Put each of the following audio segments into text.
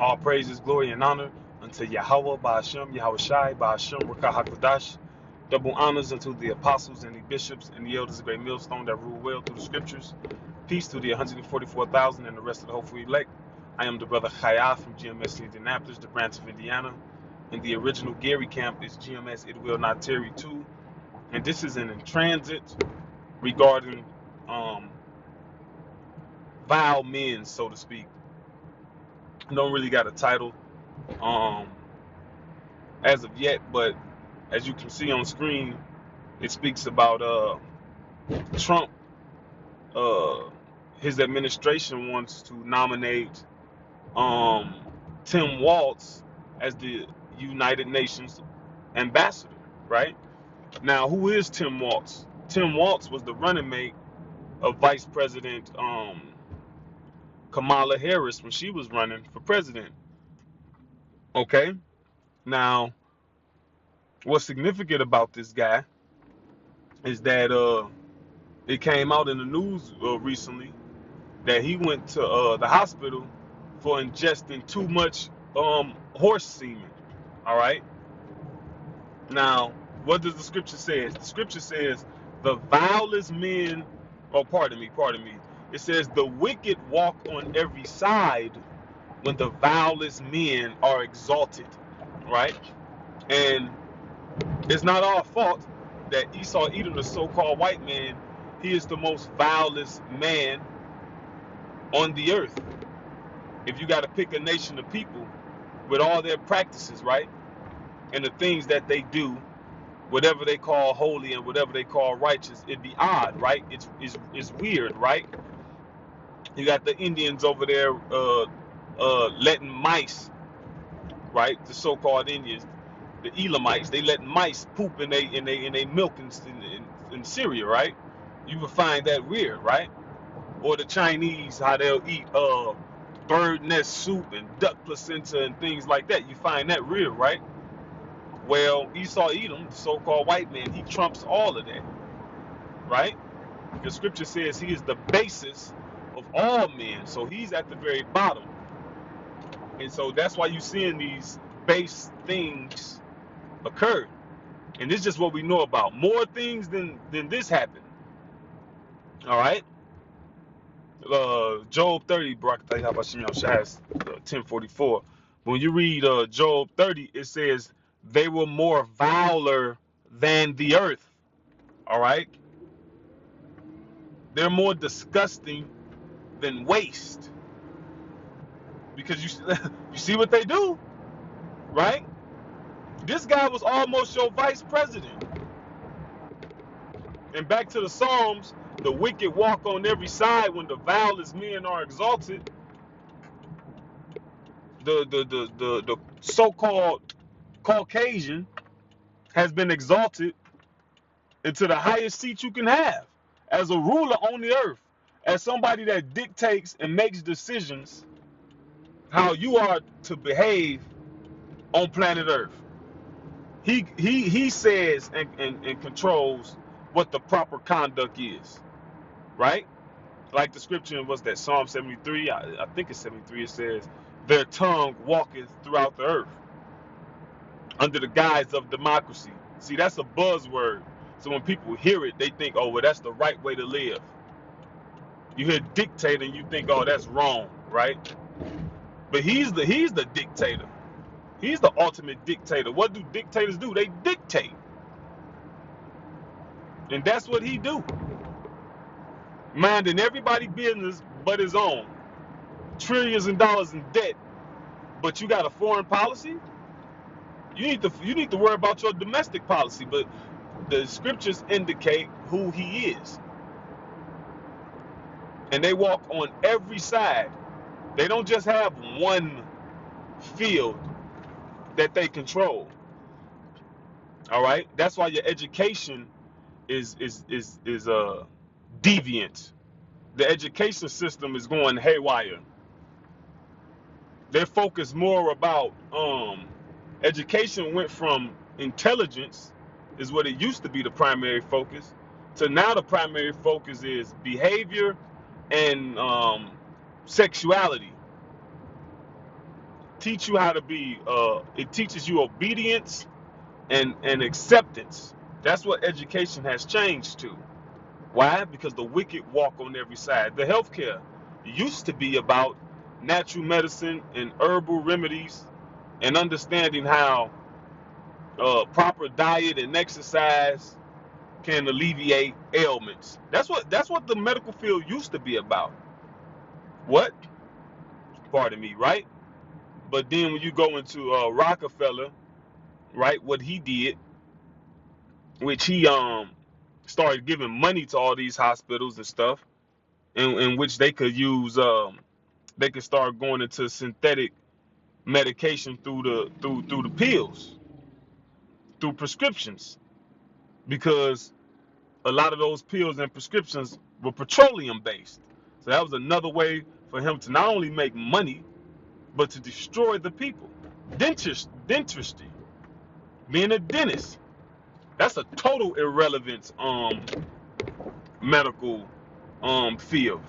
All praises, glory, and honor unto Yahweh, Ba'ashem, Yahweh Shai, Ba'ashem, Rakah HaKodash. Double honors unto the apostles and the bishops and the elders of Great Millstone that rule well through the scriptures. Peace to the 144,000 and the rest of the hopeful elect. I am the brother Chaya from GMS Indianapolis, the branch of Indiana. And the original Gary camp is GMS It Will Not Tarry 2. And this is an in transit regarding vile men, so to speak. Don't really got a title as of yet, but as you can see on screen, it speaks about Trump. His administration wants to nominate Tim Walz as the United Nations ambassador, right? Now, who is Tim Walz? Tim Walz was the running mate of Vice President Kamala Harris when she was running for president. Okay? Now, what's significant about this guy is that it came out in the news recently that he went to the hospital for ingesting too much horse semen. All right. Now, what does the scripture say? The scripture says the vilest men, oh, pardon me. It says the wicked walk on every side when the vilest men are exalted, right? And it's not our fault that Esau Edom, the so-called white man, he is the most vilest man on the earth. If you got to pick a nation of people with all their practices, right, and the things that they do, whatever they call holy and whatever they call righteous, it'd be odd, right? It's weird, right? You got the Indians over there letting mice, right? The so-called Indians, the Elamites, they letting mice poop in they milk in Syria, right? You would find that weird, right? Or the Chinese, how they'll eat bird nest soup and duck placenta and things like that. You find that weird, right? Well, Esau Edom, the so-called white man, he trumps all of that, right? The scripture says he is the basis of all men, so he's at the very bottom. And so that's why you're seeing these base things occur. And this is just what we know about. More things than this happened. All right? Job 30, Barak Tayyab Hashem Shaz, 1044. When you read Job 30, it says they were more viler than the earth. All right? They're more disgusting than waste. Because you see what they do, right? This guy was almost your vice president. And back to the Psalms, the wicked walk on every side when the vilest men are exalted. The so-called Caucasian has been exalted into the highest seat you can have as a ruler on the earth, as somebody that dictates and makes decisions how you are to behave on planet Earth. He says and controls what the proper conduct is, right? Like the scripture was that Psalm 73, I think it's 73, it says, their tongue walketh throughout the earth under the guise of democracy. See, that's a buzzword. So when people hear it, they think, oh, well, that's the right way to live. You hear dictator and you think, oh, that's wrong, right? But he's the dictator. He's the ultimate dictator. What do dictators do? They dictate. And that's what he do. Minding everybody's business but his own. Trillions of dollars in debt, but you got a foreign policy? You need to worry about your domestic policy, but the scriptures indicate who he is. And they walk on every side. They don't just have one field that they control. All right? That's why your education is deviant. The education system is going haywire. They're focused more about education went from intelligence is what it used to be the primary focus to now the primary focus is behavior and sexuality. teach you how to be. It teaches you obedience and acceptance. That's what education has changed to. Why? Because the wicked walk on every side. The healthcare used to be about natural medicine and herbal remedies and understanding how proper diet and exercise can alleviate ailments. That's what the medical field used to be about. What? Pardon me, right? But then when you go into Rockefeller, right, what he did, which he started giving money to all these hospitals and stuff, in which they could use they could start going into synthetic medication through the pills, through prescriptions, because a lot of those pills and prescriptions were petroleum based. So that was another way for him to not only make money, but to destroy the people. Dentistry, being a dentist, that's a total irrelevance medical field.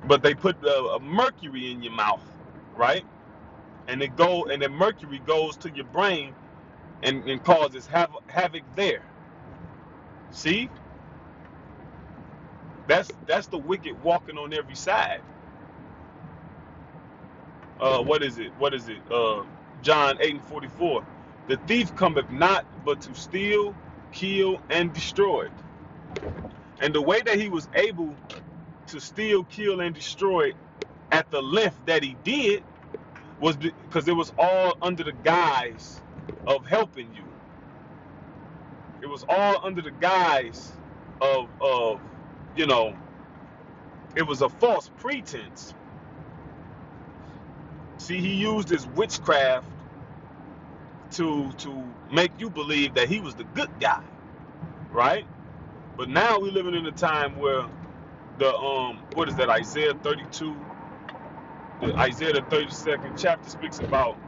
But they put a mercury in your mouth, right? And then mercury goes to your brain and causes havoc there. See, that's the wicked walking on every side. What is it? John 8:44. The thief cometh not but to steal, kill, and destroy. And the way that he was able to steal, kill, and destroy at the length that he did was because it was all under the guise of helping you. It was all under the guise of you know, it was a false pretense. See, he used his witchcraft to make you believe that he was the good guy, right? But now we're living in a time where the what is that, Isaiah 32, Isaiah the 32nd chapter speaks about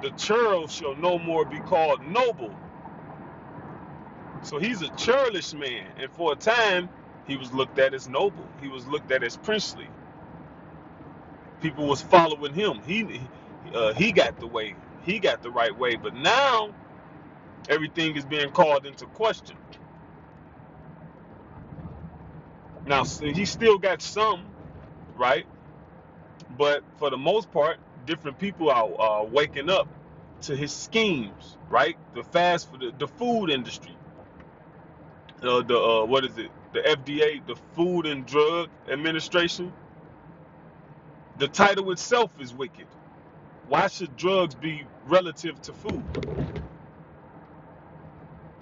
the churl shall no more be called noble. So he's a churlish man, and for a time he was looked at as noble. He was looked at as princely. People was following him. He got the way. He got the right way. But now everything is being called into question. Now he still got some, right? But for the most part, different people are waking up to his schemes, right? The food industry, what is it? The FDA, the Food and Drug Administration. The title itself is wicked. Why should drugs be relative to food?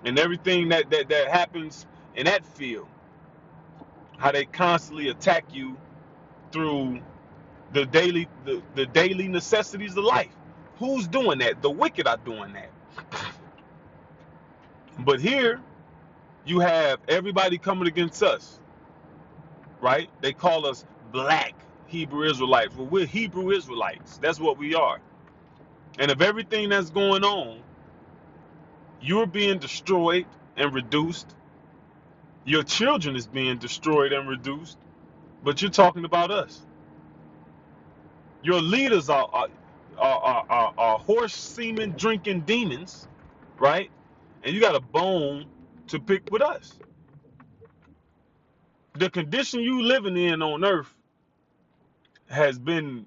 And everything that happens in that field, how they constantly attack you through the daily necessities of life. Who's doing that? The wicked are doing that. But here you have everybody coming against us, right? They call us black Hebrew Israelites. Well, we're Hebrew Israelites. That's what we are. And of everything that's going on, you're being destroyed and reduced. Your children is being destroyed and reduced. But you're talking about us. Your leaders are horse semen drinking demons, right? And you got a bone to pick with us. The condition you living in on earth has been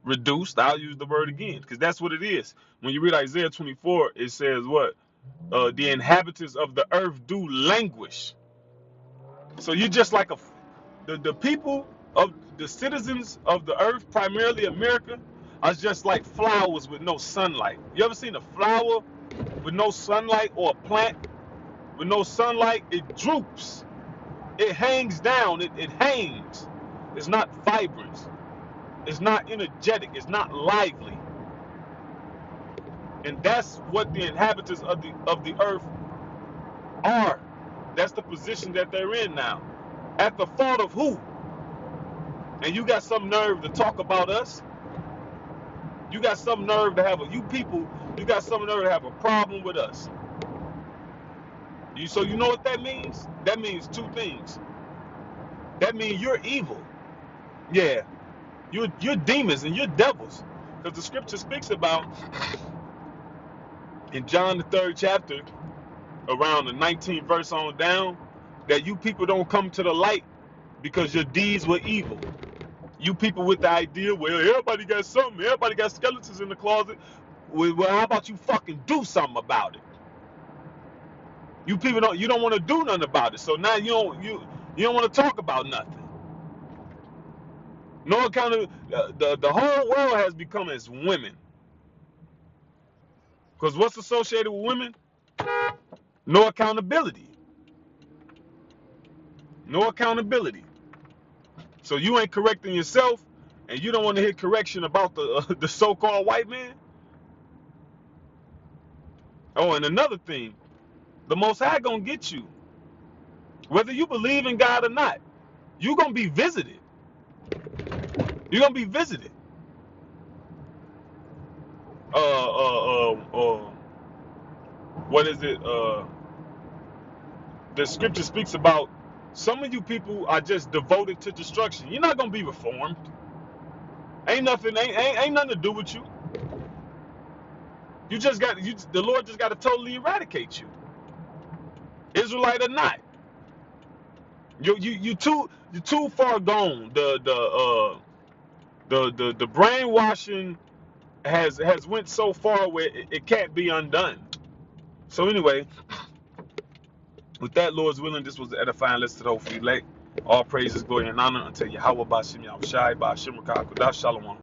reduced. I'll use the word again because that's what it is. When you read Isaiah 24, it says what? The inhabitants of the earth do languish. So you're just like the people of the citizens of the earth, primarily America, are just like flowers with no sunlight. You ever seen a flower with no sunlight, or a plant with no sunlight? It droops. It hangs down. It hangs. It's not vibrant. It's not energetic. It's not lively. And that's what the inhabitants of the earth are. That's the position that they're in now. At the fault of who? And you got some nerve to talk about us? You got some nerve to have you got some nerve to have a problem with us. So you know what that means? That means two things. That means you're evil. Yeah. You're demons and you're devils. Because the scripture speaks about in John the 3rd chapter, around the 19th verse on down, that you people don't come to the light because your deeds were evil. You people with the idea, well, everybody got something, everybody got skeletons in the closet. Well, how about you fucking do something about it? You people don't want to do nothing about it. So now you don't want to talk about nothing. No kind of the whole world has become as women. Because what's associated with women? No accountability. No accountability. So you ain't correcting yourself, and you don't want to hear correction about the so-called white man. Oh, and another thing, the Most High gonna get you, whether you believe in God or not. You gonna be visited. You're gonna be visited. What is it? The scripture speaks about some of you people are just devoted to destruction. You're not gonna be reformed. Ain't nothing to do with you. The Lord just got to totally eradicate you, Israelite or not. You too far gone. The brainwashing has went so far where it can't be undone. So anyway, with that, Lord's willing, this was the edifying lesson to the hopefully elect. All praises, glory, and honor unto Yahweh Bashim Yahushai Bashim Rakah Kodash Shalom.